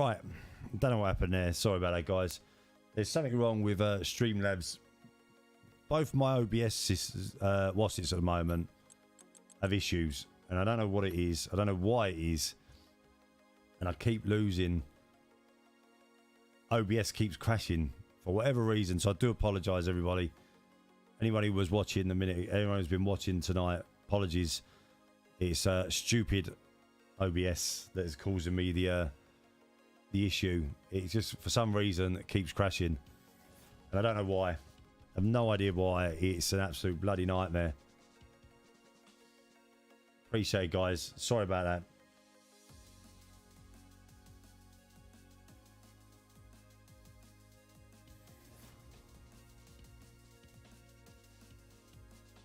Right, don't know what happened there. Sorry about that, guys. There's something wrong with Streamlabs. Both my OBS wassets at the moment have issues, and I don't know what it is. I don't know why it is, and I keep losing. OBS keeps crashing for whatever reason, so I do apologise, everybody. Anybody who was watching the minute, anyone who's been watching tonight, apologies. It's stupid OBS that is causing me the issue. It's just for some reason it keeps crashing, and I don't know why. I have no idea why. It's an absolute bloody nightmare. Appreciate it, guys. Sorry about that.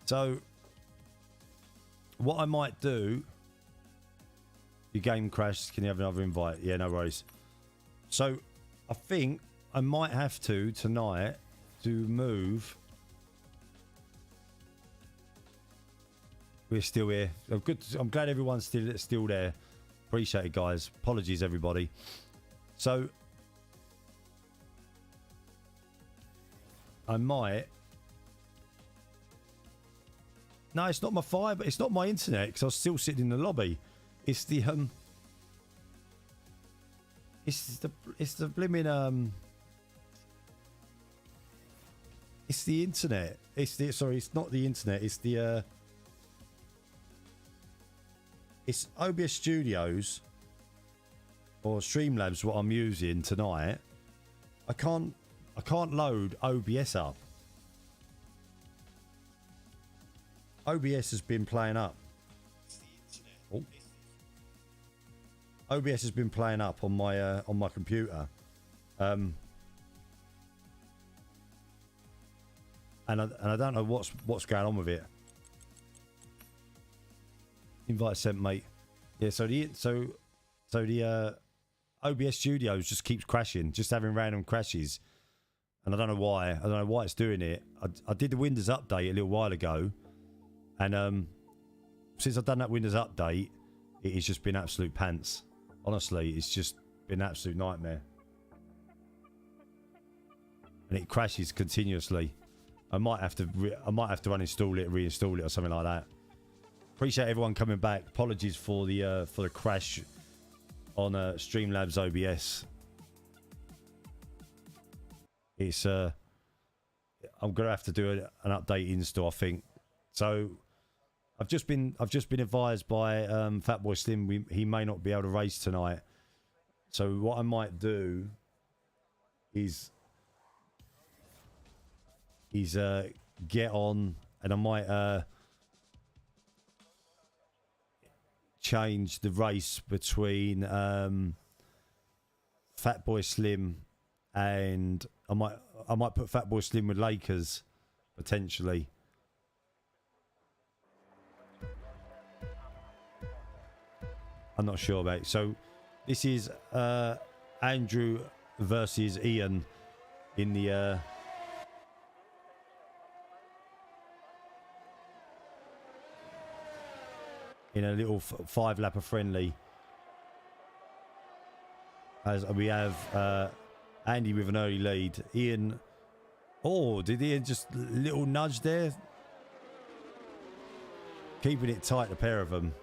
So, what I might do... Your game crashed. Can you have another invite? Yeah, no worries. So, I think I might have to, tonight, to move... We're still here. I'm good. I'm glad everyone's still there. Appreciate it, guys. Apologies, everybody. So, I might... No, it's not my fibre. It's not my internet because I was still sitting in the lobby. It's the It's the blimmin' It's the internet. It's the sorry. It's not the internet. It's the It's OBS Studios or Streamlabs. What I'm using tonight. I can't load OBS up. OBS has been playing up. Oh. OBS has been playing up on my computer, and I don't know what's going on with it. Invite sent, mate. Yeah, so the OBS Studios just keeps crashing, just having random crashes, and I don't know why. I don't know why it's doing it. I did the Windows update a little while ago. And since I've done that Windows update, it has just been absolute pants. Honestly, it's just been an absolute nightmare. And it crashes continuously. I might have to uninstall it, reinstall it, or something like that. Appreciate everyone coming back. Apologies for the crash on Streamlabs OBS. It's I'm gonna have to do an update install, I think. So I've just been advised by Fatboy Slim he may not be able to race tonight. So what I might do is get on, and I might change the race between Fatboy Slim and I might put Fatboy Slim with Lakers potentially. I'm not sure about it. So this is Andrew versus Ian in the in a little 5-lapper friendly. As we have Andy with an early lead. Ian, oh, did Ian just little nudge there? Keeping it tight, the pair of them.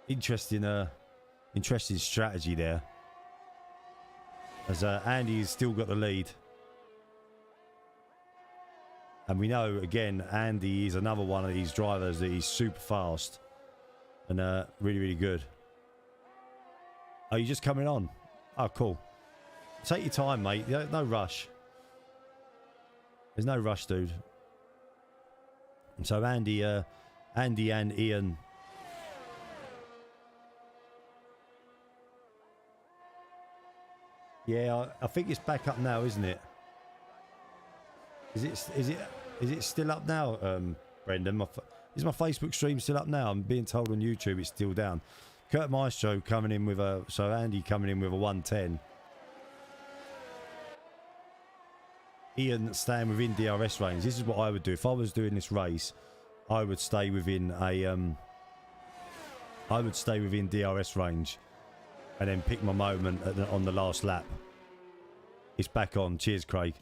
Interesting strategy there. As Andy's still got the lead. And we know, again, Andy is another one of these drivers that he's super fast. And really, really good. Are you just coming on? Oh, cool. Take your time, mate. There's no rush. There's no rush, dude. And so Andy and Ian... Yeah, I think it's back up now, isn't it? Is it still up now, Brendan? Is my Facebook stream still up now? I'm being told on YouTube it's still down. Kurt Maestro coming in with a... So Andy coming in with a 110. Ian staying within DRS range. This is what I would do. If I was doing this race, I would stay within a... I would stay within DRS range. and then pick my moment on the last lap. It's back on. Cheers, Craig.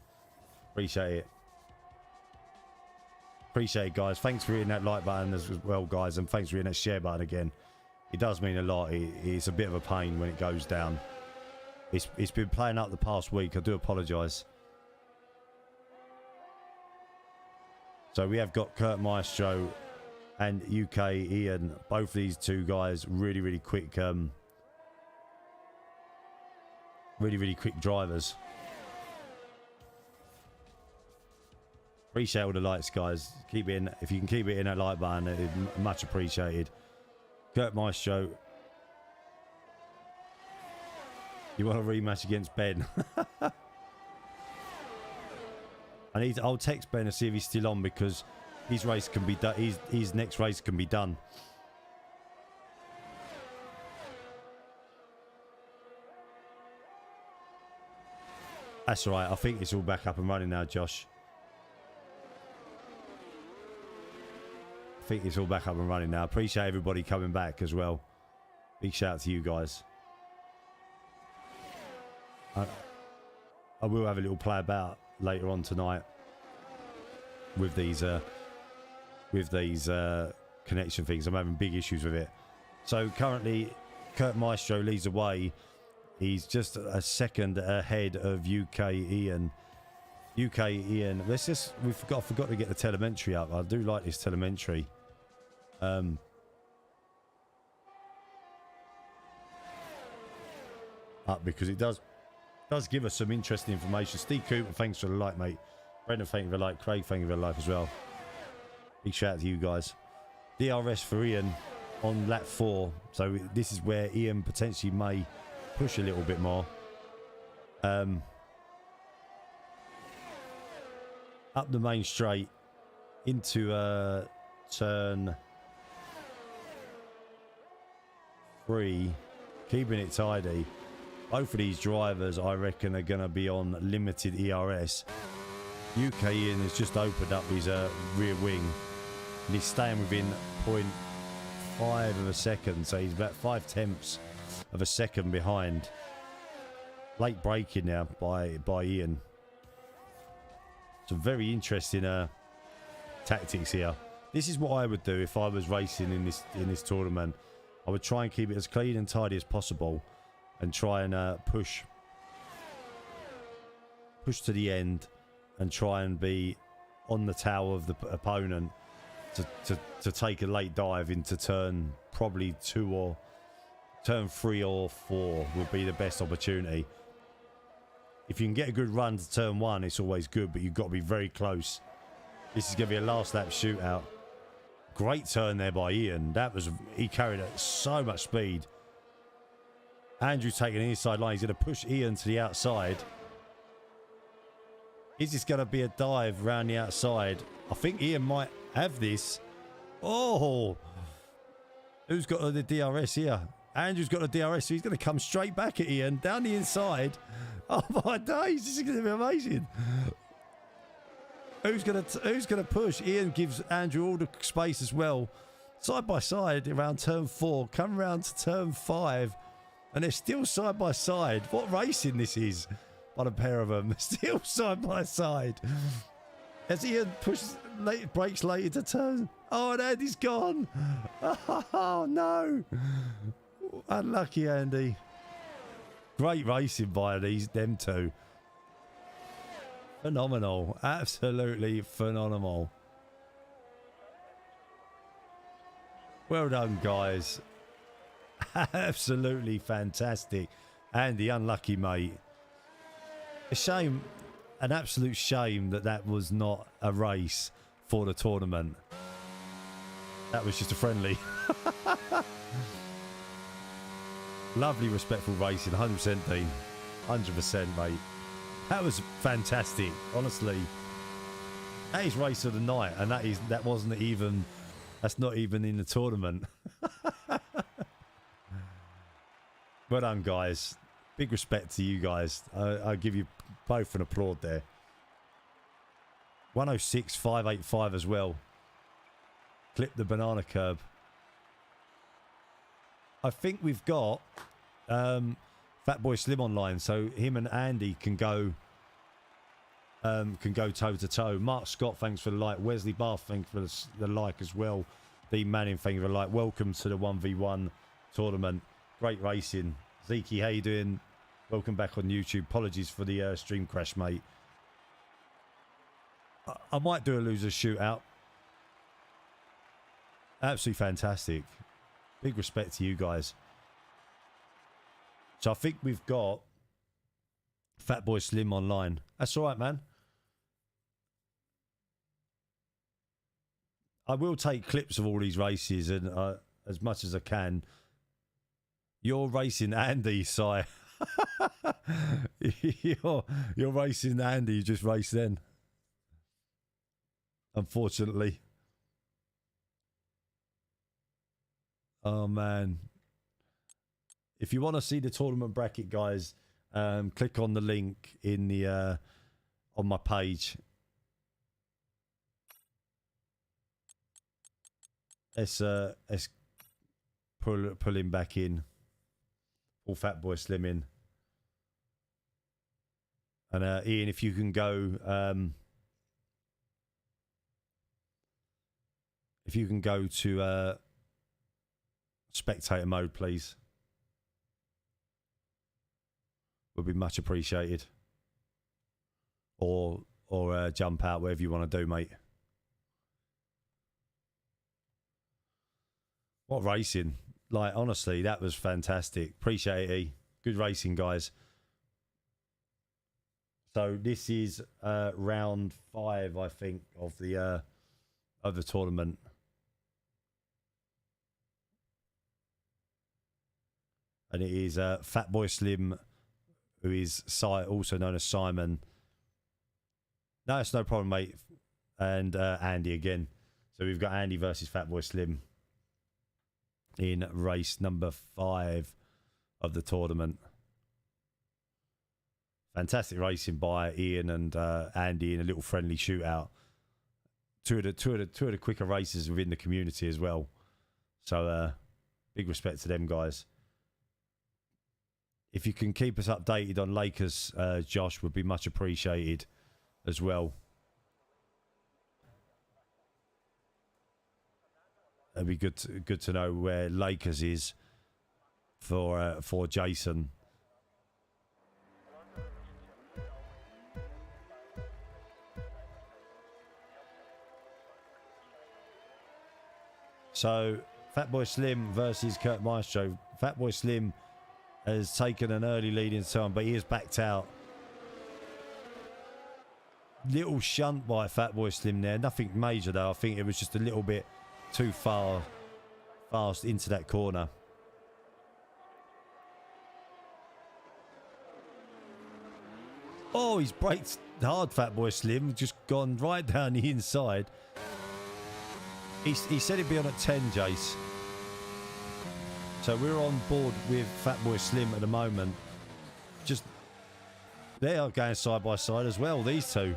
Appreciate it. Appreciate it, guys. Thanks for hitting that like button as well, guys, and thanks for hitting that share button again. It does mean a lot. It's a bit of a pain when it goes down. It's been playing up the past week. I do apologise. So we have got Kurt Maestro and UK Ian. Both these two guys, really quick, really quick drivers. Appreciate all the likes, guys. Keep it in. If you can keep it in that like button, it's much appreciated. Kurt Maestro. You want a rematch against Ben? I'll text Ben to see if he's still on, because his race can be done. His next race can be done. That's all right. I think it's all back up and running now, Josh. I think it's all back up and running now. Appreciate everybody coming back as well. Big shout out to you guys. I will have a little play about later on tonight with these connection things. I'm having big issues with it. So currently, Kurt Maestro leads the way. He's just a second ahead of UK Ian. UK Ian. Let's just. I forgot to get the telemetry up. I do like this telemetry. Up because it does give us some interesting information. Steve Cooper, thanks for the like, mate. Brendan, thank you for the like. Craig, thank you for the like as well. Big shout out to you guys. DRS for Ian on lap 4. So this is where Ian potentially may push a little bit more. Up the main straight into turn 3, keeping it tidy. Both of these drivers, I reckon, are going to be on limited ERS. UK Ian has just opened up his rear wing, and he's staying within 0.5 of a second, so he's about 5/10 of a second behind. Late braking now by Ian. Some very interesting tactics here. This is what I would do if I was racing in this tournament. I would try and keep it as clean and tidy as possible, and try and push to the end, and try and be on the tail of the opponent to take a late dive into turn probably 2 or turn 3 or 4 would be the best opportunity. If you can get a good run to turn 1, it's always good, but you've got to be very close. This is going to be a last lap shootout. Great turn there by Ian. He carried it so much speed. Andrew taking the inside line. He's going to push Ian to the outside. Is this going to be a dive around the outside? I think Ian might have this. Oh! Who's got the DRS here? Andrew's got the DRS, so he's going to come straight back at Ian down the inside. Oh my days! This is going to be amazing. Who's going to push? Ian gives Andrew all the space as well. Side by side around turn 4. Come around to turn 5. And they're still side by side. What racing this is by the pair of them. Still side by side. As Ian brakes late into turn. Oh, and Andy's gone. Oh, no. Unlucky, Andy. Great racing by them two. Phenomenal. Absolutely phenomenal. Well done, guys. Absolutely fantastic. Andy, unlucky, mate. A shame, an absolute shame that was not a race for the tournament. That was just a friendly. Lovely, respectful racing. 100% Dean. 100%, mate. That was fantastic, honestly. That is race of the night, and that's not even in the tournament. Well done, guys. Big respect to you guys. I give you both an applaud there. 106.585 as well. Clip the banana curb. I think we've got Fatboy Slim online, so him and Andy can go toe to toe. Mark Scott, thanks for the like. Wesley Bath, thanks for the like as well. Dean Manning, thank you for the like. Welcome to the 1v1 tournament. Great racing. Zeke, how you doing? Welcome back on YouTube. Apologies for the stream crash, mate. I might do a loser shootout. Absolutely fantastic. Big respect to you guys. So I think we've got Fatboy Slim online. That's all right, man. I will take clips of all these races and as much as I can. You're racing Andy, Si. you're racing Andy. You just raced then. Unfortunately. Oh, man. If you want to see the tournament bracket, guys, click on the link in the on my page. Let's pull him back in. All Fatboy Slim in. And Ian, if you can go to spectator mode, please. Would be much appreciated. Or jump out, whatever you want to do, mate. What racing. Like, honestly, that was fantastic. Appreciate it. Good racing, guys. So this is round 5, I think, of the tournament. And it is Fatboy Slim, who is also known as Simon. No, it's no problem, mate. And Andy again. So we've got Andy versus Fatboy Slim in race number 5 of the tournament. Fantastic racing by Ian and Andy in a little friendly shootout. Two of the quicker races within the community as well. So big respect to them guys. If you can keep us updated on Lakers, Josh, would be much appreciated as well. It'd be good to know where Lakers is for Jason. So, Fatboy Slim versus Kurt Maestro. Fatboy Slim has taken an early lead in time, but he has backed out. Little shunt by Fatboy Slim there. Nothing major though. I think it was just a little bit too fast into that corner. Oh, he's braked hard, Fatboy Slim. Just gone right down the inside. He said he'd be on at 10, Jace. So we're on board with Fatboy Slim at the moment. Just, they are going side by side as well, these two.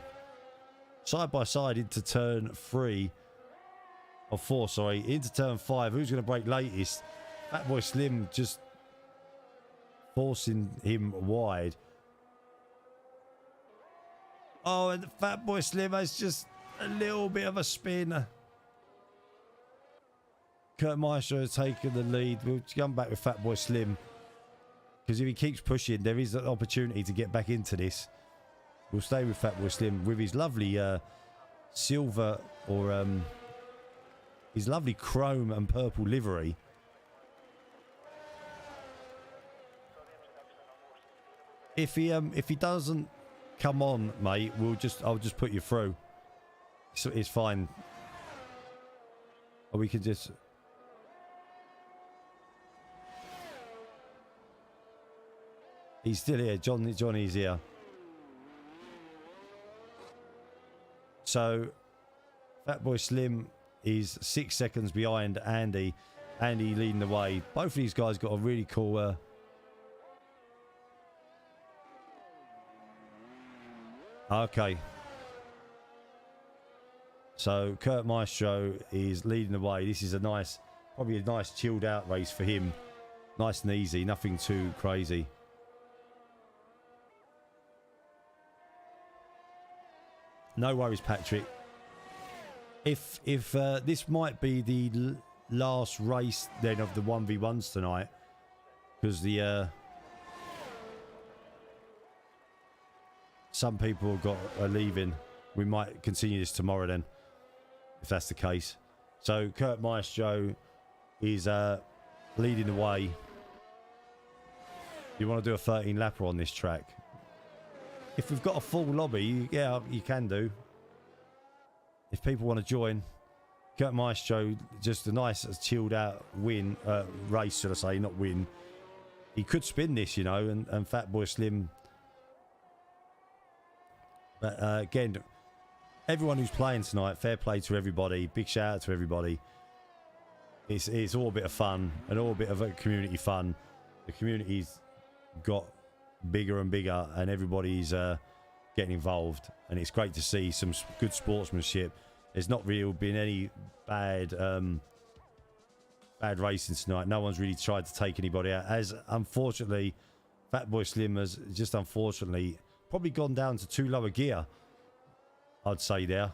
Side by side into turn 3. Or 4, sorry. Into turn 5. Who's going to break latest? Fatboy Slim just forcing him wide. Oh, and Fatboy Slim has just a little bit of a spin. Kurt Maestro has taken the lead. We'll come back with Fatboy Slim. Because if he keeps pushing, there is an opportunity to get back into this. We'll stay with Fatboy Slim with his lovely silver or his lovely chrome and purple livery. If he doesn't come on, mate, I'll just put you through. It's fine. Or we can just. He's still here. Johnny's here. So, Fatboy Slim is 6 seconds behind Andy. Andy leading the way. Both of these guys got a really cool. Okay. So Kurt Maestro is leading the way. This is probably a nice chilled out race for him. Nice and easy, nothing too crazy. No worries, Patrick. If this might be the last race then of the 1v1s tonight, because the some people are leaving. We might continue this tomorrow then, if that's the case. So Kurt Maestro is leading the way. You want to do a 13 lapper on this track? If we've got a full lobby, yeah, you can do. If people want to join, Kurt Maestro, just a nice chilled out race, should I say, not win. He could spin this, you know, and Fatboy Slim. But again, everyone who's playing tonight, fair play to everybody. Big shout out to everybody. It's all a bit of fun and all a bit of a community fun. The community's got bigger and bigger, and everybody's getting involved, and it's great to see some good sportsmanship. There's not really been any bad racing tonight. No one's really tried to take anybody out, as unfortunately Fatboy Slim has just unfortunately probably gone down to too low a gear, I'd say there.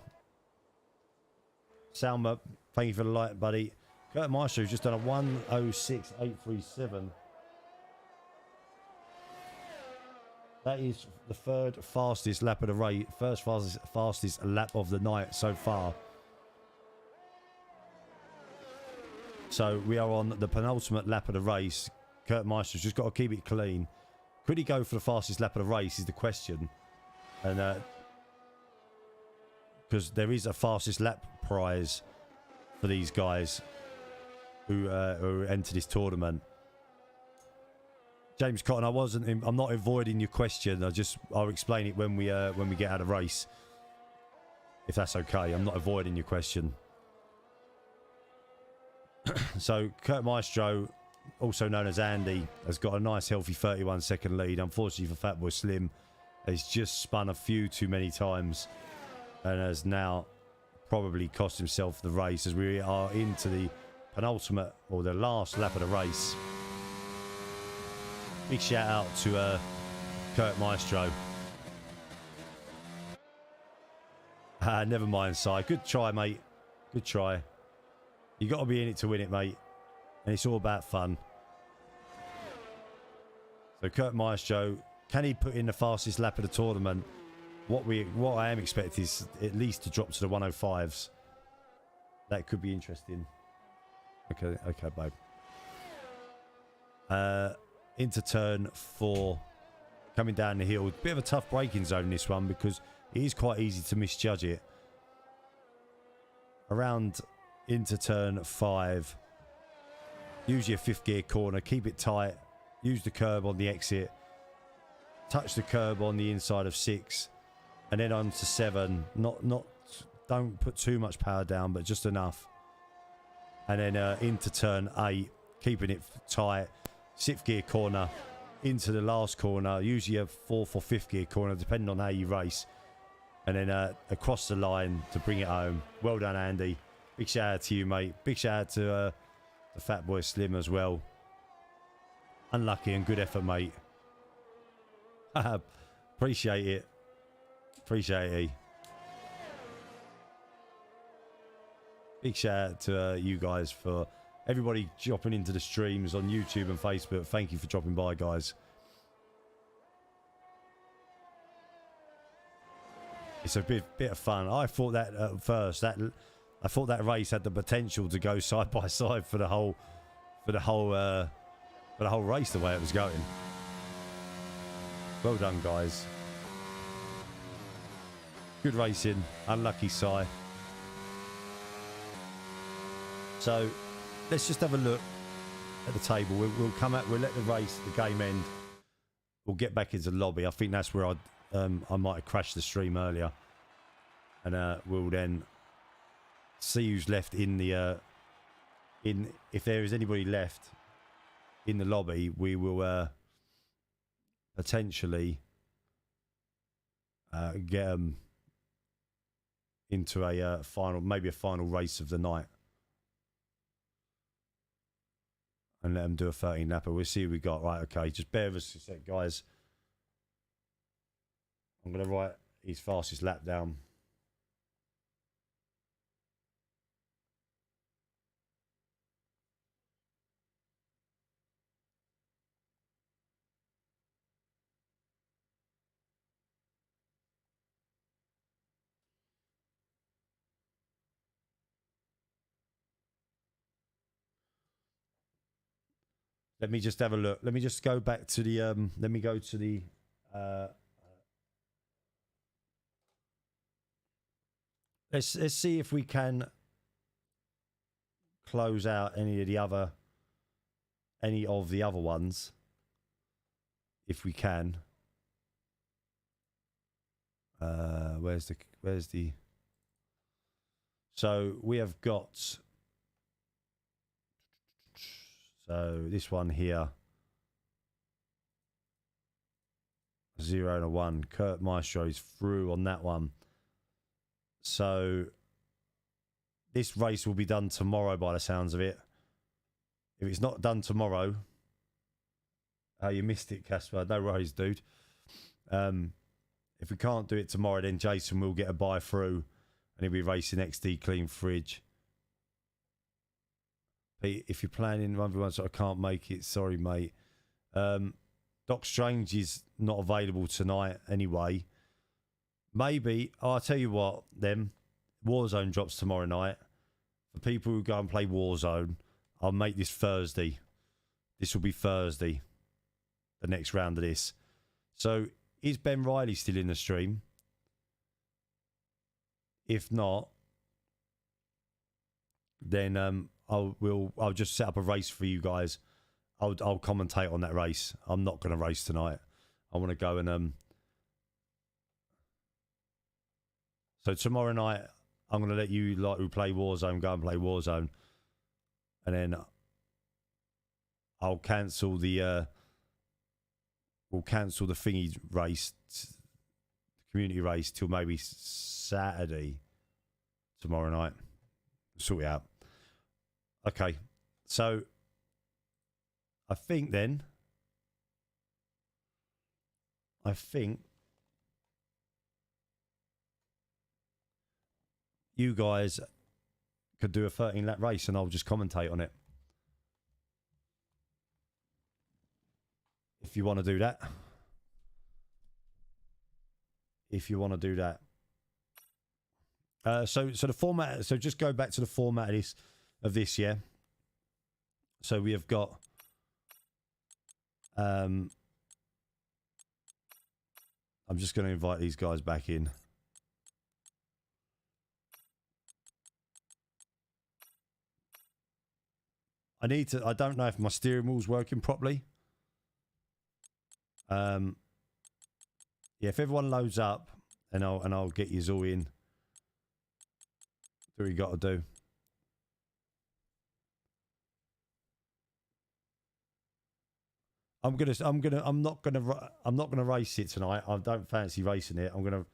Salma, thank you for the light, buddy. Kurt Maestro's just done a 1:06.837. That is the third fastest lap of the race, first fastest lap of the night so far. So we are on the penultimate lap of the race. Kurt Maestro's just got to keep it clean. Could he go for the fastest lap of the race is the question. And because there is a fastest lap prize for these guys who enter this tournament. James Cotton, I'm not avoiding your question. I'll explain it when we get out of race, if that's okay. I'm not avoiding your question. So Kurt Maestro, also known as Andy, has got a nice healthy 31-second lead. Unfortunately for Fatboy Slim, he's just spun a few too many times and has now probably cost himself the race, as we are into the penultimate or the last lap of the race. Big shout out to Kurt Maestro. Never mind, Si. Good try, mate. Good try. You got to be in it to win it, mate. And it's all about fun. So Kurt Maestro, can he put in the fastest lap of the tournament? What I am expecting is at least to drop to the 105s. That could be interesting. Okay, babe. Into turn 4, coming down the hill. Bit of a tough braking zone, this one, because it is quite easy to misjudge it. Around into turn 5, usually a 5th gear corner. Keep it tight. Use the curb on the exit. Touch the curb on the inside of 6, and then on to 7. Don't put too much power down, but just enough. And then into turn 8, keeping it tight. 6th gear corner into the last corner, usually a 4th or 5th gear corner, depending on how you race, and then across the line to bring it home. Well done, Andy. Big shout out to you, mate. Big shout out to the Fatboy Slim as well. Unlucky and good effort, mate. Appreciate it. Appreciate it. Big shout out to you guys for everybody dropping into the streams on YouTube and Facebook. Thank you for dropping by, guys. It's a bit of fun. I thought that at first I thought that race had the potential to go side by side for the whole race, the way it was going. Well done, guys. Good racing. Unlucky Si. So let's just have a look at the table. We'll come out. We'll let the game end. We'll get back into the lobby. I think that's where I might have crashed the stream earlier, and we'll then see who's left in the if there is anybody left in the lobby. We will potentially get them into a maybe a final race of the night. and let them do a 13 lapper. We'll see who we got. Right, okay, just bear with us a sec, guys. I'm going to write his fastest lap down. Let me just have a look. Let me just go back to the let me go to the let's see if we can close out any of the other ones. If we can. Where's the so we have got this one here, 0 and a 1. Kurt Maestro is through on that one. So this race will be done tomorrow by the sounds of it. If it's not done tomorrow, you missed it, Casper. No worries, dude. If we can't do it tomorrow, then Jason will get a buy through and he'll be racing XD Clean Fridge. If you're planning 1v1, so I can't make it, sorry, mate. Doc Strange is not available tonight anyway. Maybe, I'll tell you what, then Warzone drops tomorrow night. For people who go and play Warzone, I'll make this Thursday. This will be Thursday, the next round of this. So, is Ben Riley still in the stream? If not, then I'll just set up a race for you guys. I'll commentate on that race. I'm not going to race tonight. I want to go and so tomorrow night I'm going to let you like who play Warzone go and play Warzone, and then I'll cancel the we'll cancel the thingy race, the community race, till maybe Saturday tomorrow night. Sort it out. Okay, so I think you guys could do a 13-lap race and I'll just commentate on it. If you want to do that. If you want to do that. So the format, so just go back to the format of this, yeah. So we have got I'm just going to invite these guys back in. I don't know if my steering wheel's working properly. Yeah, if everyone loads up and I'll get you all in. Do what you got to do. I'm not gonna race it tonight. I don't fancy racing it. I want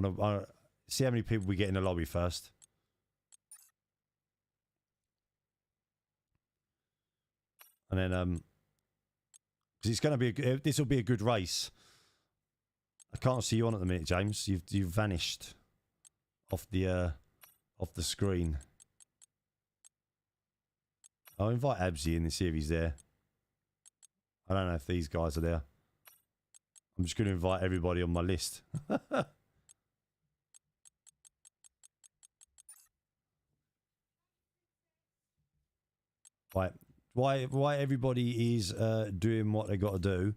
to see how many people we get in the lobby first. And then because it's going to be this will be a good race. I can't see you on at the minute, James. You've vanished off the screen. I'll invite Absy in and see if he's there. I don't know if these guys are there. I'm just going to invite everybody on my list. Right. Why everybody is doing what they got to do.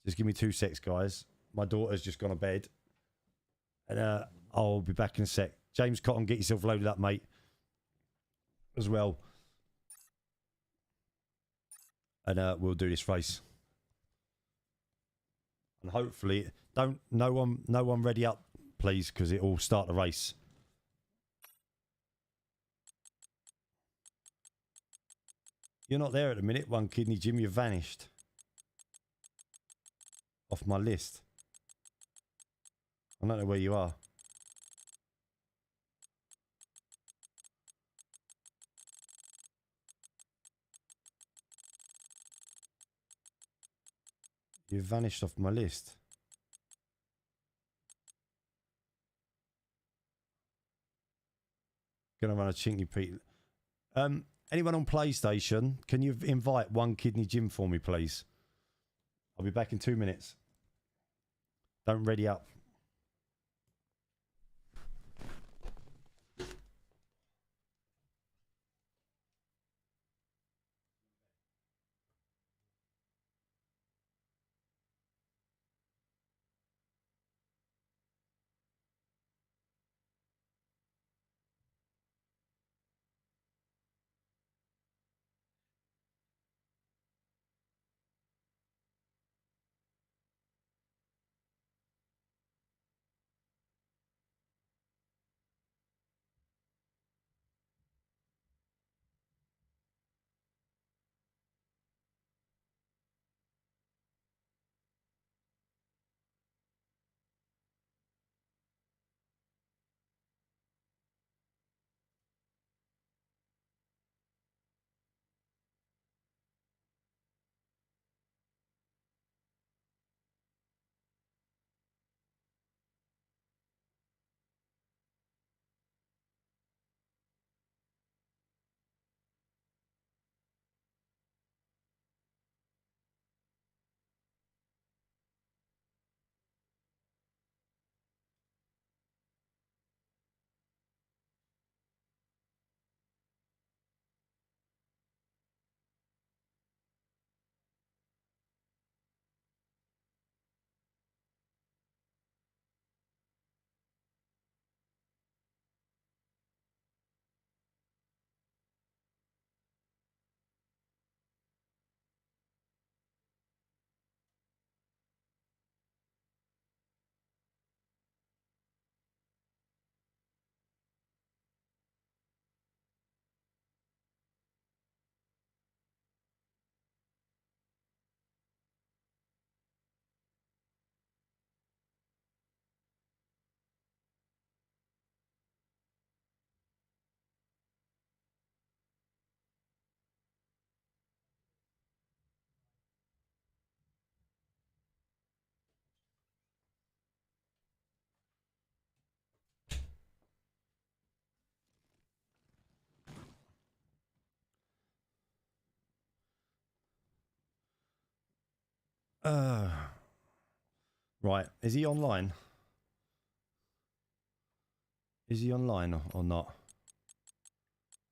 Just give me 2 secs, guys. My daughter's just gone to bed. And I'll be back in a sec. James Cotton, get yourself loaded up, mate. As well. And we'll do this race. And hopefully, no one ready up, please, because it will start the race. You're not there at the minute, One Kidney Jim. You've vanished off my list. I don't know where you are. You've vanished off my list. Gonna run a Chinky Pete. Anyone on PlayStation, can you invite One Kidney Jim for me, please? I'll be back in 2 minutes. Don't ready up. Right. Is he online? Is he online or not?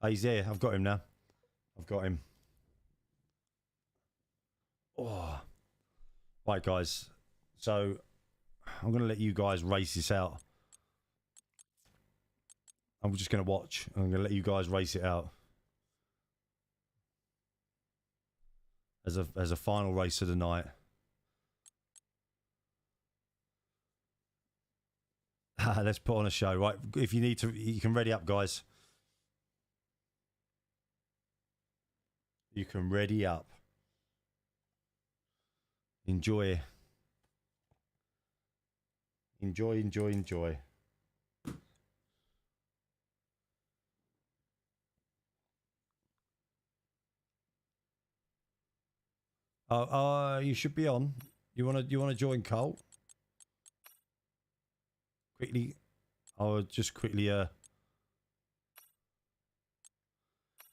Oh, he's here. I've got him now. I've got him. Oh. Right, guys. So, I'm going to let you guys race this out. I'm just going to watch. I'm going to let you guys race it out. As a final race of the night. Let's put on a show, right? If you need to, you can ready up, guys. You can ready up. Enjoy. Enjoy, enjoy, enjoy. You should be on. You wanna join Cole? Quickly, I'll just quickly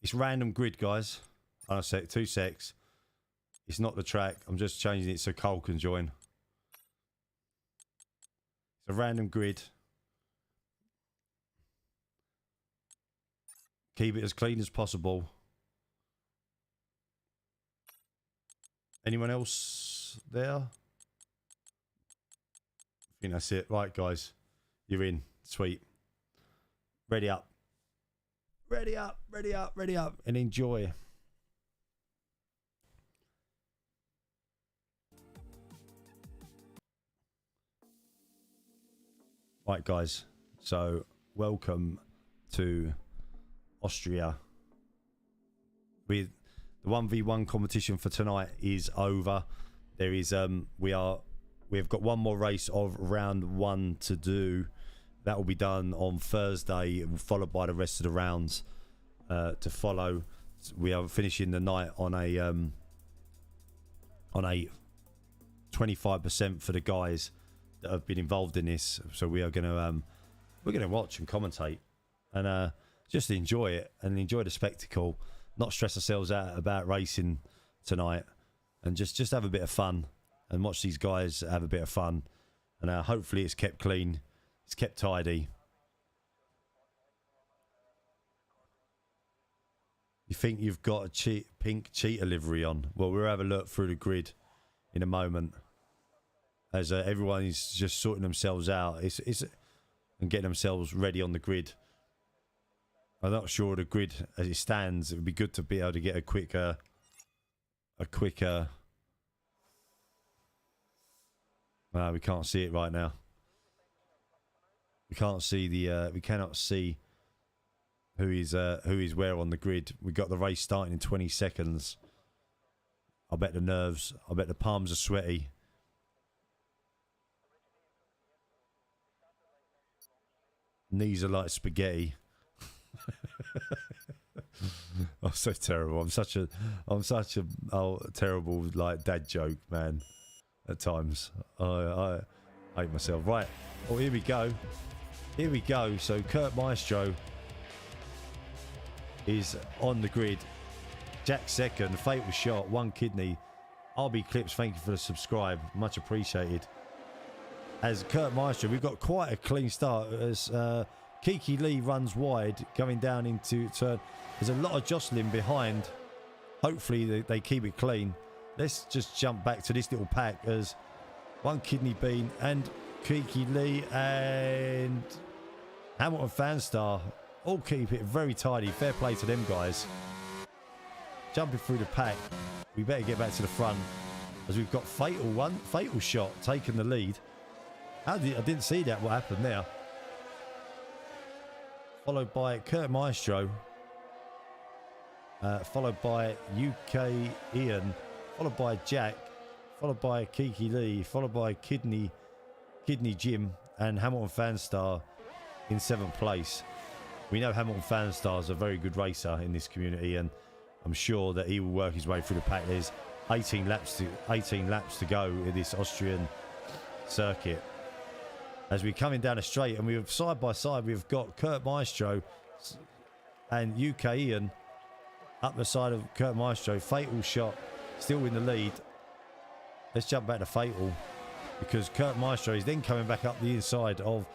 it's random grid, guys. I'll say 2 secs. It's not the track. I'm just changing it so Cole can join. It's a random grid. Keep it as clean as possible. Anyone else there? I think that's it. Right, guys. You're in. Sweet. Ready up. Ready up, ready up, ready up. And enjoy. Right, guys. So, welcome to Austria. With the 1v1 competition for tonight is over. There is we've got one more race of round 1 to do. That will be done on Thursday, followed by the rest of the rounds to follow. We are finishing the night on a 25% for the guys that have been involved in this. So we are going to we're going to watch and commentate and just enjoy it and enjoy the spectacle, not stress ourselves out about racing tonight, and just have a bit of fun and watch these guys have a bit of fun. And hopefully it's kept clean, it's kept tidy. You think you've got a pink cheetah livery on? Well, we'll have a look through the grid in a moment as everyone is just sorting themselves out and getting themselves ready on the grid. I'm not sure the grid as it stands. It would be good to be able to get a quicker we can't see it right now. We can't see the we cannot see who is where on the grid. We got the race starting in 20 seconds. I bet the palms are sweaty. Knees are like spaghetti. I'm so terrible. I'm such a terrible like dad joke, man. At times, I hate myself. Right. Oh, here we go. Here we go. So Kurt Maestro is on the grid. Jack second. Fatal shot. One kidney. RB Clips, thank you for the subscribe. Much appreciated. As Kurt Maestro, we've got quite a clean start as Keeley runs wide, going down into turn. There's a lot of jostling behind. Hopefully they keep it clean. Let's just jump back to this little pack as One Kidney Bean and Keeley and Hamilton Fanstar all keep it very tidy. Fair play to them guys. Jumping through the pack. We better get back to the front as we've got Fatal Shot taking the lead. I didn't see that, what happened there. Followed by Kurt Maestro. Followed by UK Ian. Followed by Jack. Followed by Keeley. Followed by Kidney Jim. And Hamilton Fanstar in 7th place. We know Hamilton Fanstar is a very good racer in this community, and I'm sure that he will work his way through the pack. There's 18 laps to go in this Austrian circuit. As we're coming down a straight, and we're side by side, we've got Kurt Maestro and UK Ian up the side of Kurt Maestro. Fatal Shot still in the lead. Let's jump back to Fatal because Kurt Maestro is then coming back up the inside of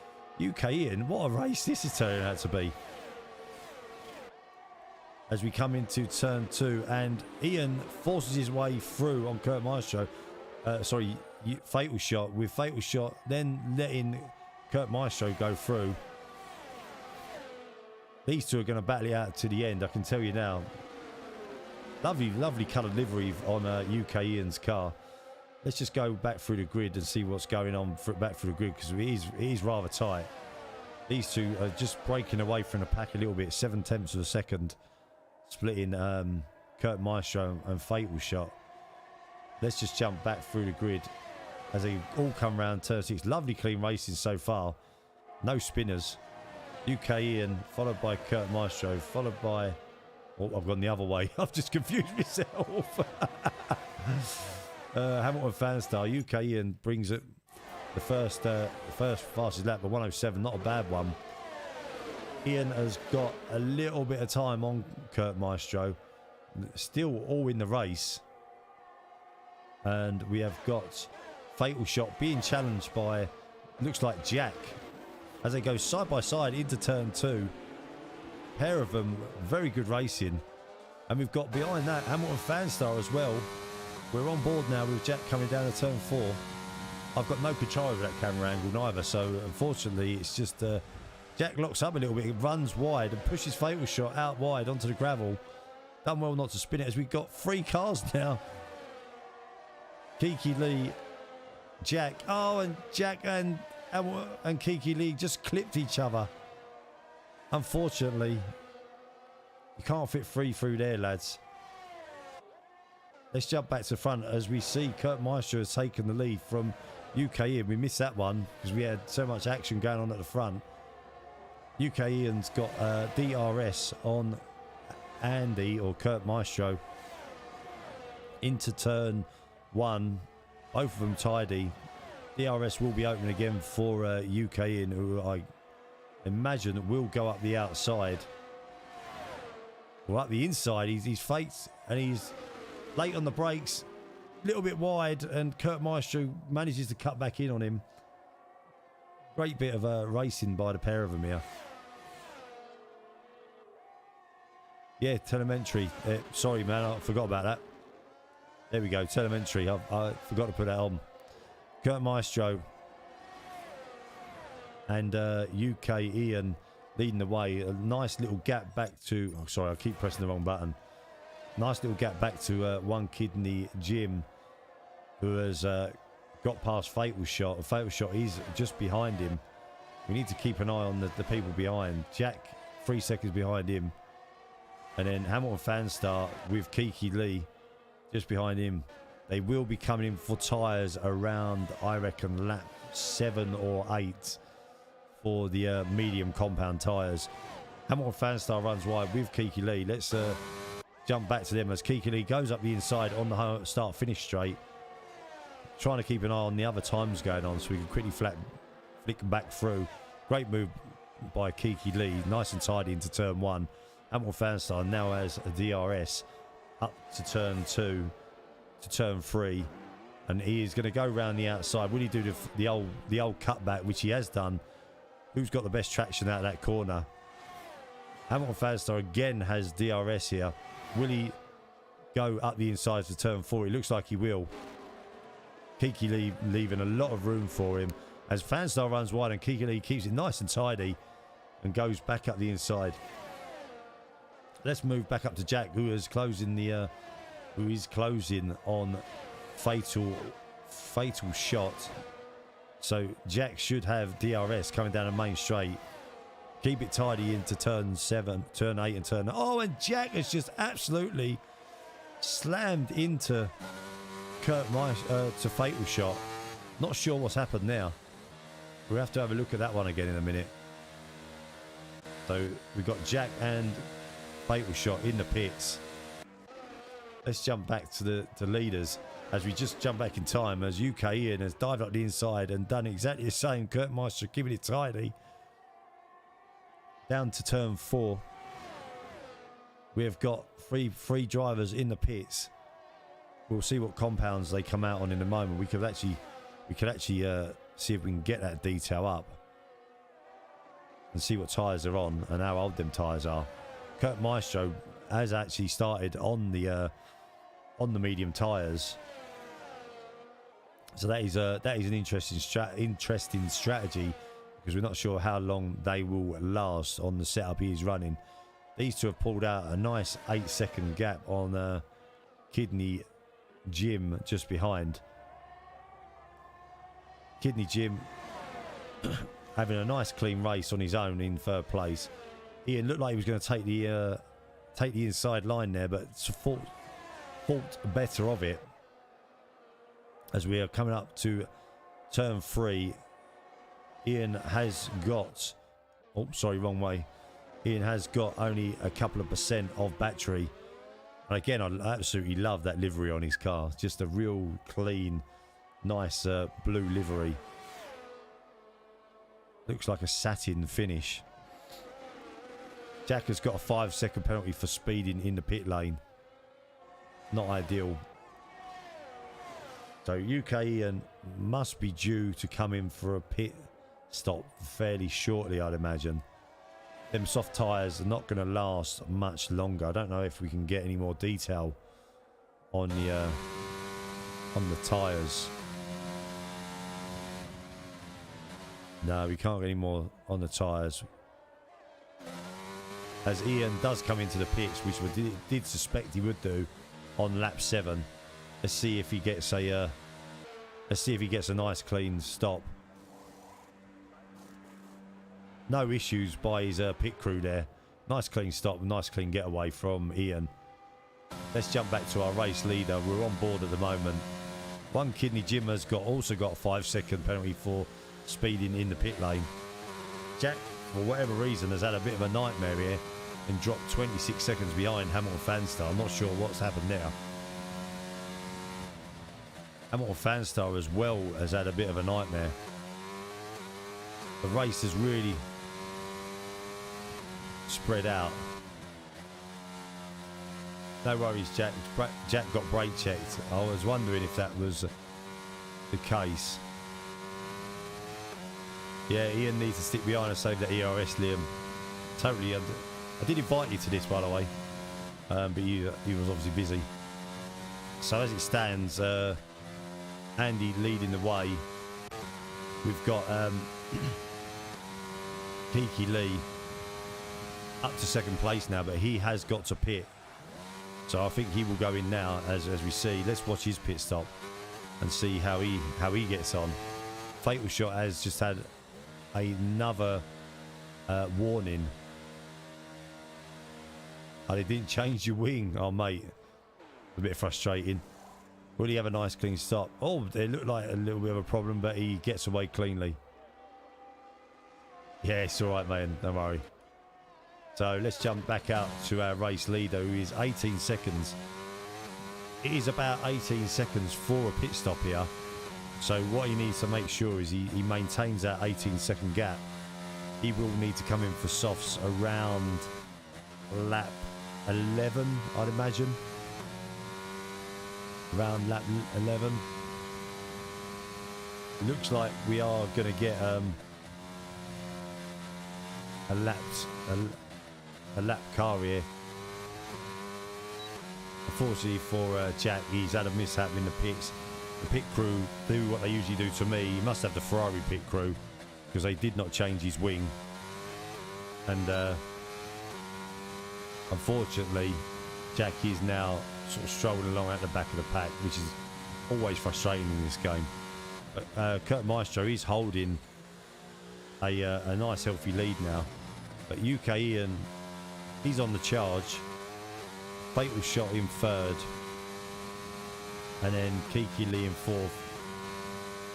UK Ian. What a race this is turning out to be. As we come into turn 2, and Ian forces his way through on Kurt Maestro. Fatal Shot, with Fatal Shot then letting Kurt Maestro go through. These two are going to battle it out to the end, I can tell you now. Lovely coloured livery on UK Ian's car. Let's just go back through the grid and see what's going on back through the grid, because it is rather tight. These two are just breaking away from the pack a little bit. 7/10 of a second splitting Kurt Maestro and Fatal Shot. Let's just jump back through the grid as they all come round turn 6. Lovely clean racing so far. No spinners. UK Ian, followed by Kurt Maestro, followed by... Oh, I've gone the other way. I've just confused myself. Hamilton Fanstar. UK Ian brings it the first fastest lap, but 107, not a bad one. Ian has got a little bit of time on Kurt Maestro. Still all in the race. And we have got Fatal Shot being challenged by, looks like Jack, as they go side by side into turn 2. Pair of them, very good racing. And we've got behind that Hamilton Fanstar as well. We're on board now with Jack coming down to turn 4. I've got no control over that camera angle neither, so unfortunately it's just Jack locks up a little bit, runs wide and pushes Fatal Shot out wide onto the gravel. Done well not to spin it, as we've got 3 cars now. Keeley, Jack. Oh, and Jack and Keeley just clipped each other. Unfortunately, you can't fit 3 through there, lads. Let's jump back to the front as we see Kurt Maestro has taken the lead from UK Ian. We missed that one because we had so much action going on at the front. UK Ian's got DRS on Andy or Kurt Maestro into turn 1. Both of them tidy. DRS will be open again for UK in, who I imagine will go up the outside. Well, up the inside, he's faked and he's late on the brakes. A little bit wide, and Kurt Maestro manages to cut back in on him. Great bit of racing by the pair of them here. Yeah, telemetry. Sorry, man, I forgot about that. There we go, telemetry. I forgot to put that on. Kurt Maestro and UK Ian leading the way. A nice little gap back to... Oh, sorry, I keep pressing the wrong button. Nice little gap back to One Kidney Jim, who has got past Fatal Shot. Fatal Shot is just behind him. We need to keep an eye on the people behind. Jack, 3 seconds behind him. And then Hamilton Fanstar with Keeley just behind him. They will be coming in for tyres around, I reckon, lap 7 or 8 for the medium compound tyres. Hamilton Fanstar runs wide with Keeley. Let's jump back to them as Keeley goes up the inside on the start-finish straight. Trying to keep an eye on the other times going on so we can quickly flick back through. Great move by Keeley. Nice and tidy into turn 1. Hamilton Fanstar now has a DRS up to turn 2 to turn 3, and he is going to go round the outside. Will he do the old cutback, which he has done? Who's got the best traction out of that corner? Hamilton Fanstar again has DRS here. Will he go up the inside to turn 4? It looks like he will. Keeley leaving a lot of room for him as Fanstar runs wide, and Keeley keeps it nice and tidy and goes back up the inside. Let's move back up to Jack, who is closing on fatal shot. So Jack should have DRS coming down the main straight. Keep it tidy into turn 7, turn 8 and turn 9. Oh, and Jack has just absolutely slammed into to fatal shot. Not sure what's happened now. We'll have to have a look at that one again in a minute. So we've got Jack and fatal shot in the pits. Let's jump back to the leaders as we just jump back in time as UK Ian has dived up the inside and done exactly the same. Kurt Meister keeping it tidy. Down to turn 4. We have got three drivers in the pits. We'll see what compounds they come out on in a moment. We could actually see if we can get that detail up and see what tyres are on and how old them tyres are. Kurt Maestro has actually started on the medium tyres, so that is an interesting strategy because we're not sure how long they will last on the setup he is running. These two have pulled out a nice 8-second gap on Kidney Jim just behind. Kidney Jim having a nice clean race on his own in third place. Ian looked like he was going to take the inside line there, but thought better of it as we are coming up to turn 3. Ian has got, oh sorry, wrong way. Ian has got only a couple of % of battery. And again, I absolutely love that livery on his car. Just a real clean, nice blue livery. Looks like a satin finish. Jack has got a 5-second penalty for speeding in the pit lane. Not ideal. So UK Ian must be due to come in for a pit stop fairly shortly, I'd imagine. Them soft tyres are not going to last much longer. I don't know if we can get any more detail on the tyres. No, we can't get any more on the tyres. As Ian does come into the pits, which we did suspect he would do on lap 7. Let's see if he gets a nice clean stop. No issues by his pit crew there. Nice clean stop, nice clean getaway from Ian. Let's jump back to our race leader. We're on board at the moment. One Kidney Jim has also got a 5-second penalty for speeding in the pit lane. Jack, for whatever reason, has had a bit of a nightmare here and dropped 26 seconds behind Hamilton Fanstar. I'm not sure what's happened there. Hamilton Fanstar as well has had a bit of a nightmare. The race has really spread out. No worries, Jack. Jack got brake checked. I was wondering if that was the case. Yeah, Ian needs to stick behind and save the ERS, Liam. Totally. I did invite you to this, by the way, but he was obviously busy. So as it stands, Andy leading the way. We've got Keeley up to second place now, but he has got to pit. So I think he will go in now as we see. Let's watch his pit stop and see how he gets on. Fatal Shot has just had another warning. Oh, they didn't change your wing. Oh, mate. A bit frustrating. Will he have a nice clean stop? Oh, it looked like a little bit of a problem, but he gets away cleanly. Yeah, it's all right, man. Don't worry. So let's jump back out to our race leader, who is 18 seconds. It is about 18 seconds for a pit stop here. So what he needs to make sure is he maintains that 18-second gap. He will need to come in for softs around lap 11, I'd imagine. Around lap 11. It looks like we are going to get a lap car here. Unfortunately for Jack, he's had a mishap in the pits. The pit crew do what they usually do to me. He must have the Ferrari pit crew, because they did not change his wing. And unfortunately, Jack is now sort of strolling along at the back of the pack, which is always frustrating in this game. But Kurt Maestro is holding a nice healthy lead now. But UK Ian, he's on the charge. Fatal Shot in third. And then Keeley in fourth.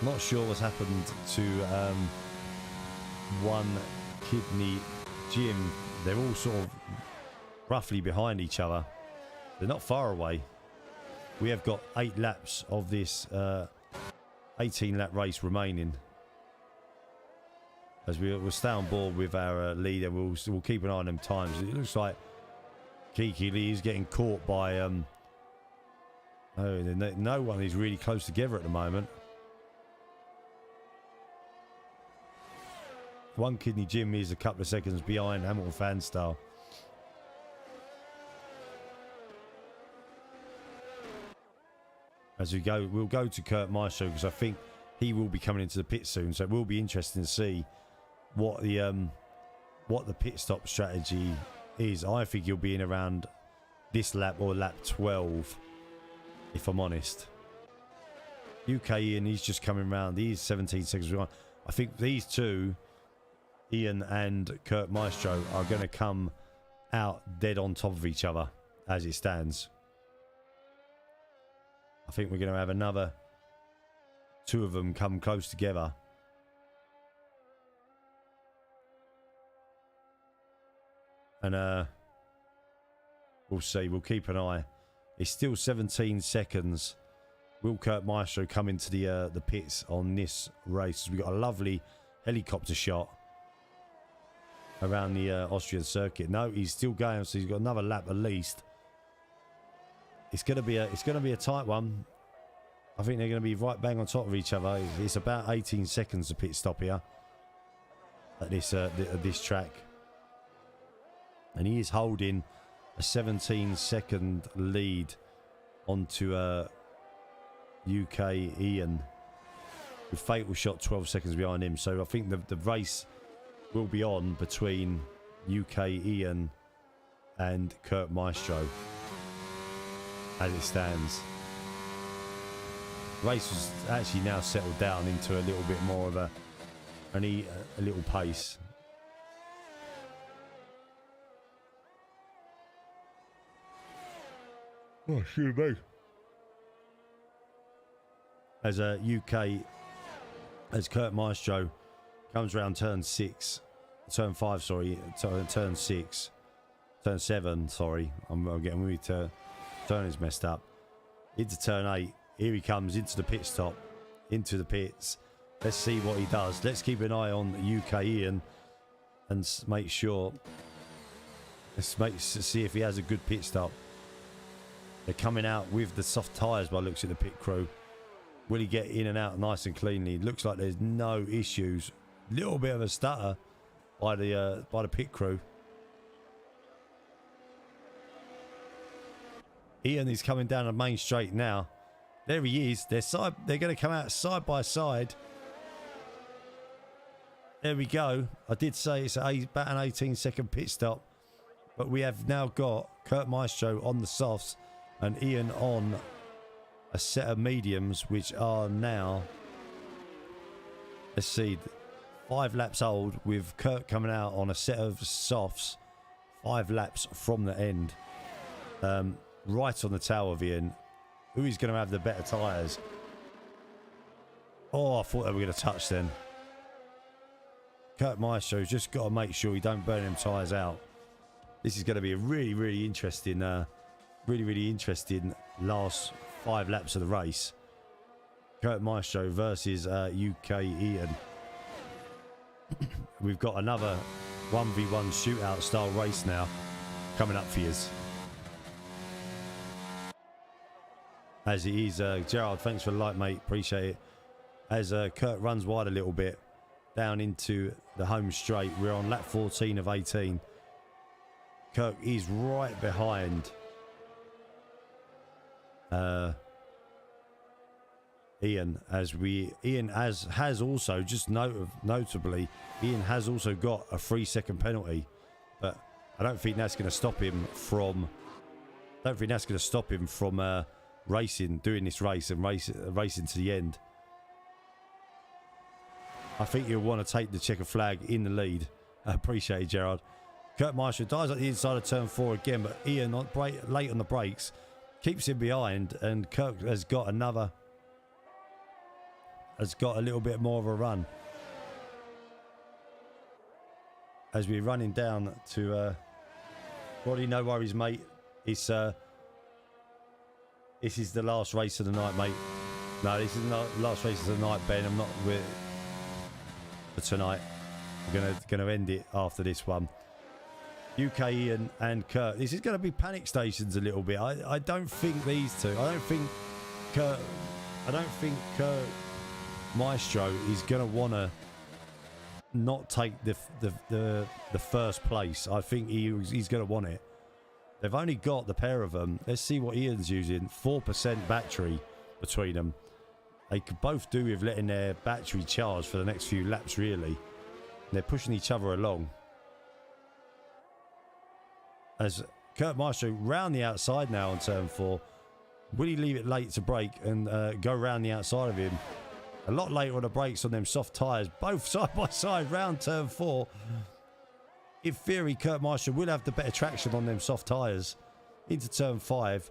Not sure what's happened to One Kidney Jim. They're all sort of roughly behind each other. They're not far away. We have got 8 laps of this 18-lap race remaining. As we'll stay on board with our leader, we'll keep an eye on them times. It looks like Keeley is getting caught by no one is really close together at the moment. One Kidney Jim is a couple of seconds behind Hamilton Fanstar. As we'll go to Kurt Maestro, because I think he will be coming into the pit soon. So it will be interesting to see what the pit stop strategy is. I think he'll be in around this lap or lap 12, if I'm honest. UK Ian, he's just coming round. He's 17 seconds behind. I think these two, Ian and Kurt Maestro, are going to come out dead on top of each other as it stands. I think we're going to have another 2 of them come close together. And we'll see. We'll keep an eye. It's still 17 seconds. Will Kurt Maestro come into the pits on this race? We've got a lovely helicopter shot around the Austrian circuit. No, he's still going, so he's got another lap at least. It's gonna be a tight one. I think they're gonna be right bang on top of each other. It's about 18 seconds to pit stop here at this track, and he is holding a 17-second lead onto UK Ian, with Fatal Shot 12 seconds behind him. So I think the race will be on between UK Ian and Kurt Maestro as it stands. The race has actually now settled down into a little bit more of a little pace. Oh, excuse me. As Kurt Maestro comes around turn 7, sorry. I'm getting moved to turn is messed up. Into turn 8. Here he comes into the pit stop, into the pits. Let's see what he does. Let's keep an eye on UK Ian and make sure. Let's see if he has a good pit stop. They're coming out with the soft tyres by looks at the pit crew. Will he get in and out nice and cleanly? Looks like there's no issues. Little bit of a stutter by the pit crew. Ian is coming down the main straight now. There he is. They're going to come out side by side. There we go. I did say it's about an 18-second pit stop. But we have now got Kurt Maestro on the softs and Ian on a set of mediums, which are now, let's see, 5 laps old, with Kurt coming out on a set of softs 5 laps from the end. Right on the tail of Ian. Who is going to have the better tyres? Oh, I thought they were going to touch then. Kurt Maestro's just got to make sure he don't burn them tyres out. This is going to be a really interesting, really interesting last 5 laps of the race. Kurt Maestro versus UK Ian. We've got another 1v1 shootout style race now coming up for you. As it is, Gerard, thanks for the like, mate. Appreciate it. As Kurt runs wide a little bit down into the home straight. We're on lap 14 of 18. Kurt is right behind Ian. Ian has also, just notably, Ian has also got a 3-second penalty, but I don't think that's going to stop him from. Racing, doing this race and racing to the end. I think he'll want to take the checker flag in the lead. I appreciate it, Gerard. Kurt Maestro dives at the inside of turn 4 again, but Ian late on the brakes keeps him behind, and Kurt has got a little bit more of a run. As we're running down to Roddy, no worries, mate. This is the last race of the night, mate. No, this is not the last race of the night, Ben. I'm not with for tonight. I'm gonna end it after this one. UK Ian and Kurt. This is going to be panic stations a little bit. I don't think these two. I don't think Kurt Maestro is going to want to not take the first place. I think he's going to want it. They've only got the pair of them. Let's see what Ian's using. 4% battery between them. They could both do with letting their battery charge for the next few laps, really. And they're pushing each other along. As Kurt Maestro round the outside now on turn 4. Will he leave it late to brake and go round the outside of him? A lot later on the brakes on them soft tyres. Both side by side round turn 4. In theory, Kurt Maestro will have the better traction on them soft tyres into turn 5.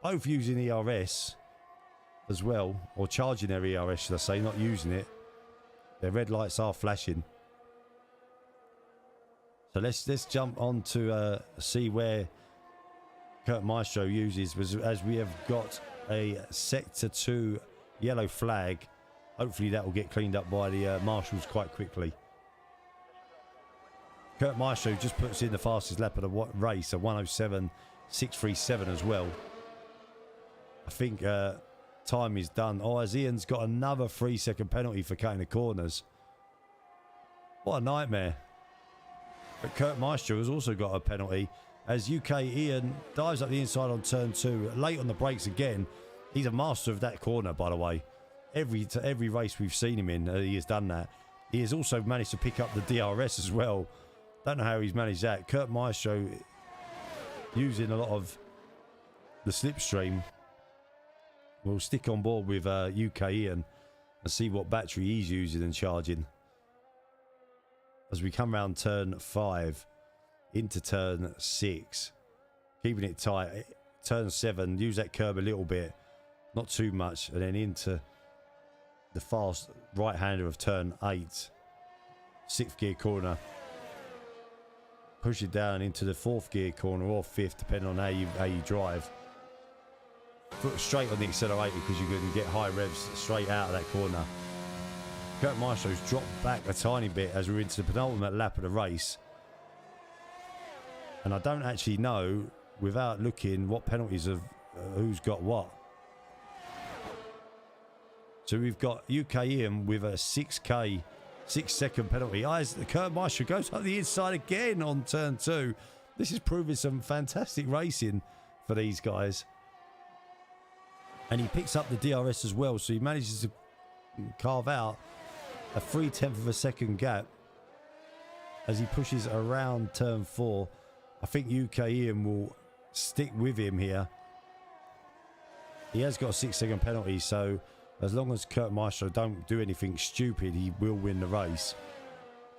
Both using ERS as well, or charging their ERS, should I say, not using it. Their red lights are flashing. So let's jump on to see where Kurt Maestro uses, as we have got a sector 2 yellow flag. Hopefully that will get cleaned up by the marshals quite quickly. Kurt Maestro just puts in the fastest lap of the race, a 1:07.637 as well. I think time is done. Oh, as Ian's got another 3-second penalty for cutting the corners. What a nightmare. But Kurt Maestro has also got a penalty, as UK Ian dives up the inside on turn 2, late on the brakes again. He's a master of that corner, by the way. Every race we've seen him in, he has done that. He has also managed to pick up the DRS as well. Don't know how he's managed that. Kurt Maestro using a lot of the slipstream. We'll stick on board with UK Ian and see what battery he's using and charging. As we come round turn 5 into turn 6. Keeping it tight. Turn 7, use that curb a little bit. Not too much. And then into the fast right-hander of turn 8. 6th gear corner. Push it down into the 4th gear corner or 5th, depending on how you drive. foot straight on the accelerator because you can get high revs straight out of that corner. Kurt Maestro's dropped back a tiny bit as we're into the penultimate lap of the race. And I don't actually know, without looking, what penalties of who's got what. So we've got UK Ian with a 6-second penalty. Kurt Maestro goes up the inside again on turn 2. This is proving some fantastic racing for these guys. And he picks up the DRS as well, so he manages to carve out a 0.3 of a second gap as he pushes around turn 4. I think UK Ian will stick with him here. He has got a 6-second penalty, so as long as Kurt Maestro don't do anything stupid, he will win the race.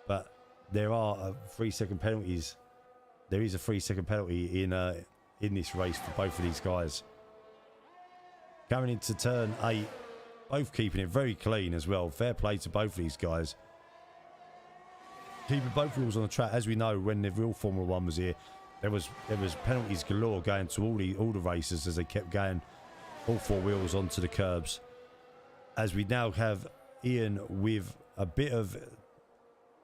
But there are 3-second penalties. There is a 3-second penalty in this race for both of these guys. Going into turn 8, both keeping it very clean as well. Fair play to both of these guys. Keeping both wheels on the track. As we know, when the real Formula 1 was here, there was penalties galore going to all the races as they kept going all 4 wheels onto the curbs. As we now have Ian with a bit of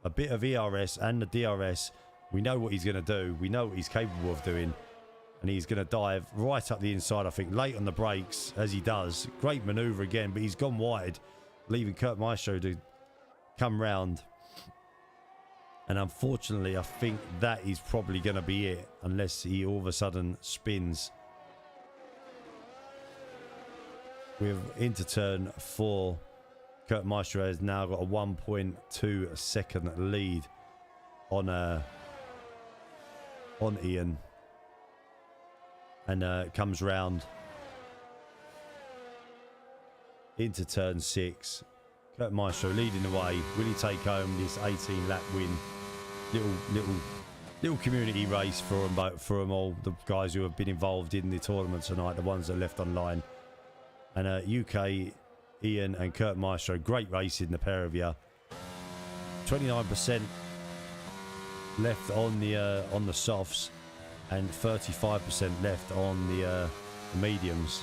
ERS and the DRS, we know what he's going to do. We know what he's capable of doing. And he's going to dive right up the inside, I think, late on the brakes, as he does. Great manoeuvre again, but he's gone wide, leaving Kurt Maestro to come round. And unfortunately, I think that is probably going to be it, unless he all of a sudden spins. With into turn 4, Kurt Maestro has now got a 1.2 second lead on Ian. And comes round into turn 6. Kurt Maestro leading the way. Will he take home this 18-lap win? Little community race for them all. The guys who have been involved in the tournament tonight, the ones that are left online. And UK Ian and Kurt Maestro, great racing, the pair of you. 29% left on the softs. And 35% left on the mediums.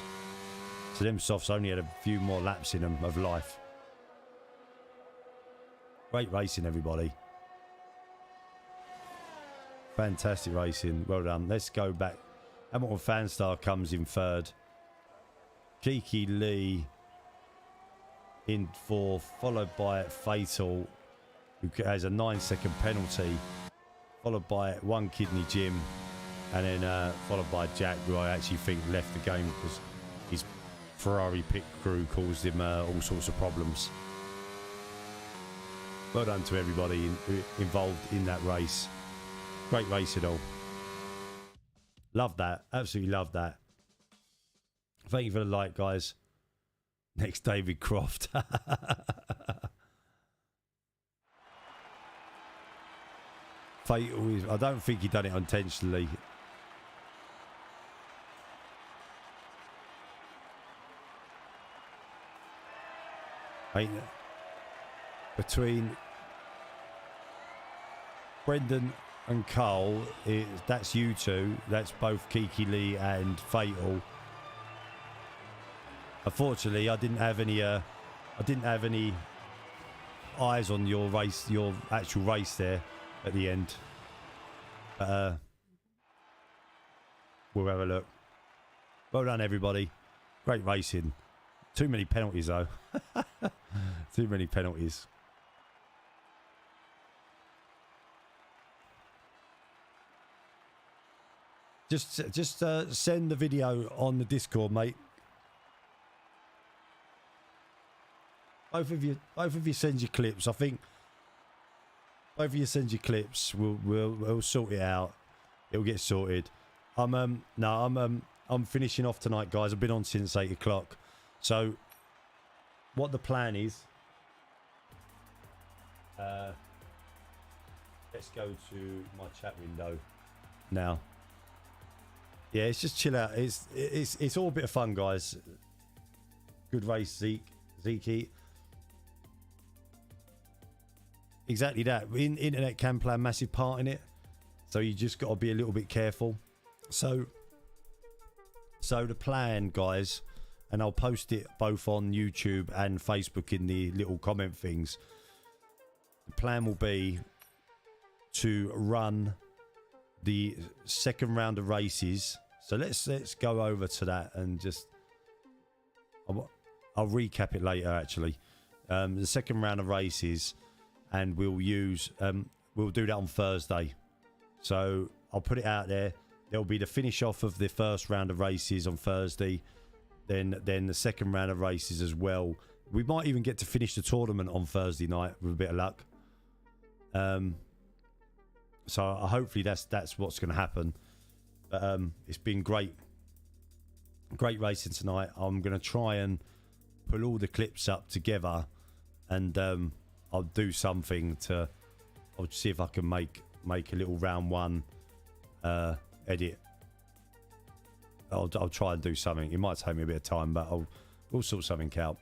So them softs only had a few more laps in them of life. Great racing, everybody. Fantastic racing. Well done. Let's go back. Hamilton Fanstar comes in 3rd. Keeley in 4th, followed by Fatal, who has a 9-second penalty, followed by One Kidney Jim. And then followed by Jack, who I actually think left the game because his Ferrari pit crew caused him all sorts of problems. Well done to everybody involved in that race. Great race it all. Love that. Absolutely love that. Thank you for the like, guys. Next, David Croft. Fatal. I don't think he done it intentionally. Between Brendan and Cole, that's you two. That's both Keeley and Fatal. Unfortunately, I didn't have any eyes on your race, your actual race there at the end. We'll have a look. Well done, everybody. Great racing. Too many penalties, though. Too many penalties. Just send the video on the Discord, mate. Both of you send your clips. I think both of you send your clips. We'll sort it out. It'll get sorted. I'm finishing off tonight, guys. I've been on since 8 o'clock. So what the plan is, let's go to my chat window now. Yeah, it's just chill out. It's all a bit of fun, guys. Good race, Zeke. Exactly that. Internet can play a massive part in it, so you just got to be a little bit careful. So So the plan, guys, and I'll post it both on YouTube and Facebook in the little comment things. The plan will be to run the second round of races. So let's go over to that and just I'll recap it later actually. The second round of races, and we'll do that on Thursday. So I'll put it out there. There'll be the finish off of the first round of races on Thursday, then the second round of races as well. We might even get to finish the tournament on Thursday night with a bit of luck. So hopefully that's what's going to happen. But it's been great racing tonight. I'm going to try and pull all the clips up together, and I'll do something to. I'll see if I can make a little round one edit. I'll try and do something. It might take me a bit of time, but we'll sort something out.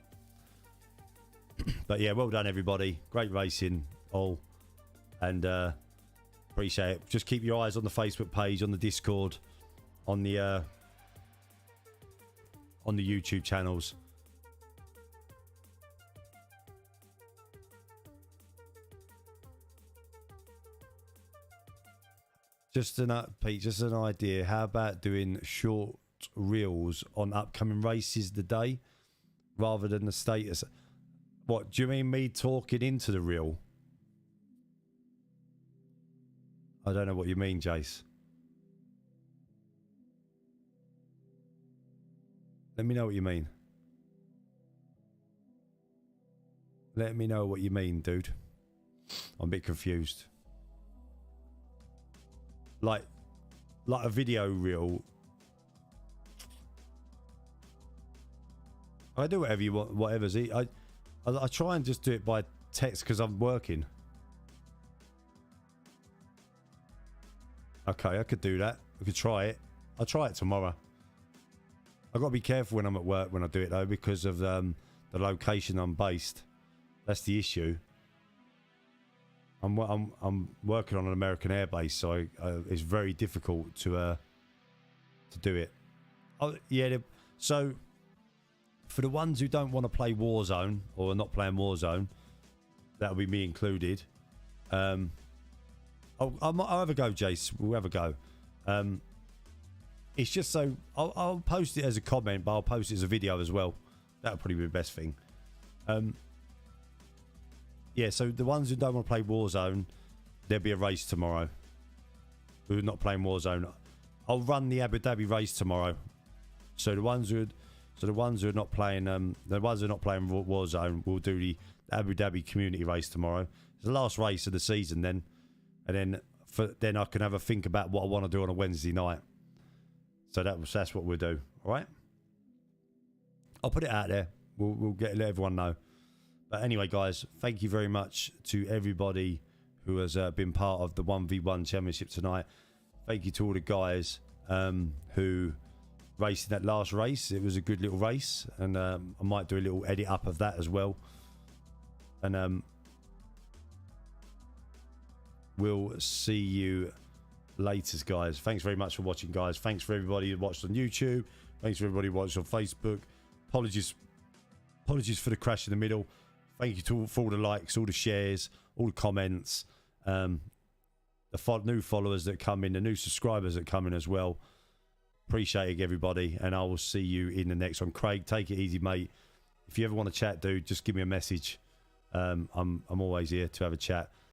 But yeah, well done everybody. Great racing all, and appreciate it. Just keep your eyes on the Facebook page, on the Discord, on the YouTube channels. Just an idea. How about doing short reels on upcoming races the day, rather than the status? What do you mean, me talking into the reel? I don't know what you mean, Jace. Let me know what you mean. Let me know what you mean, dude. I'm a bit confused. Like a video reel. I do whatever you want, whatever's I try and just do it by text because I'm working. Okay, I could do that. I could try it. I'll try it tomorrow. I've got to be careful when I'm at work when I do it though, because of the location I'm based. That's the issue. I'm working on an American airbase, so it's very difficult to do it. Oh yeah, so for the ones who don't want to play Warzone or are not playing Warzone, that'll be me included. I'll have a go, Jace. We'll have a go. It's just so I'll post it as a comment, but I'll post it as a video as well. That'll probably be the best thing. Yeah, so the ones who don't want to play Warzone, there'll be a race tomorrow. Who are not playing Warzone, I'll run the Abu Dhabi race tomorrow. So the ones who are not playing Warzone will do the Abu Dhabi community race tomorrow. It's the last race of the season then, and then I can have a think about what I want to do on a Wednesday night. So that's what we'll do. All right. I'll put it out there. We'll let everyone know. But anyway, guys, thank you very much to everybody who has been part of the 1v1 championship tonight. Thank you to all the guys who raced in that last race. It was a good little race, and I might do a little edit up of that as well. And we'll see you later, guys. Thanks very much for watching, guys. Thanks for everybody who watched on YouTube. Thanks for everybody who watched on Facebook. Apologies for the crash in the middle. Thank you for all the likes, all the shares, all the comments, the new followers that come in, the new subscribers that come in as well. Appreciate it, everybody, and I will see you in the next one. Craig, take it easy, mate. If you ever want to chat, dude, just give me a message. I'm always here to have a chat.